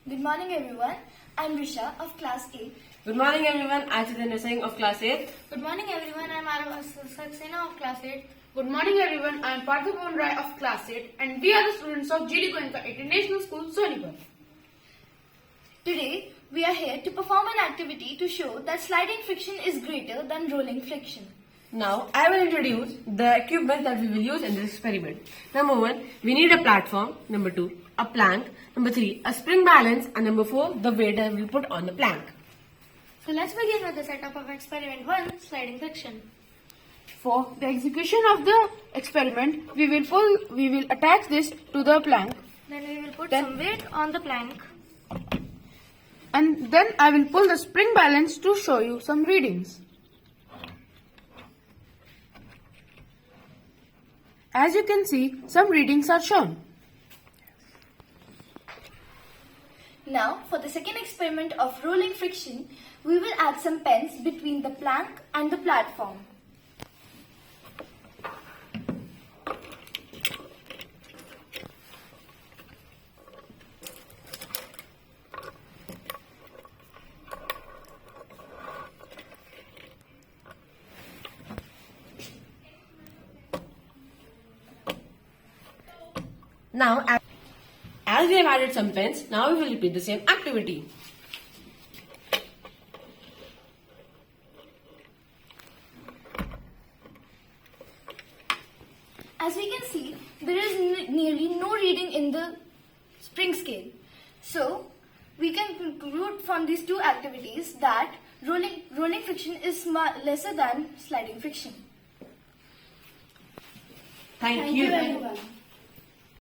Good morning everyone. I am Risha of class 8. Good morning everyone, I am Chaitanya Singh of class 8. Good morning everyone. I am Aarav of Saxena of class 8. Good morning everyone, I am Partha of class 8 and we are the students of GOENKA International School, Sonipat. Today we are here to perform an activity to show that sliding friction is greater than rolling friction. Now I will introduce the equipment that we will use in this experiment. Number 1, we need a platform. Number 2, a plank. Number 3, a spring balance. And number 4, the weight that we will put on the plank. So let's begin with the setup of experiment 1, sliding friction. For the execution of the experiment, we will attach this to the plank. Then we will put some weight on the plank. And then I will pull the spring balance to show you some readings. As you can see, some readings are shown. Now for the second experiment of rolling friction, we will add some pens between the plank and the platform. Now as we have added some pens, now we will repeat the same activity. As we can see, there is nearly no reading in the spring scale. So, we can conclude from these two activities that rolling friction is lesser than sliding friction. Thank you. Thank you everyone.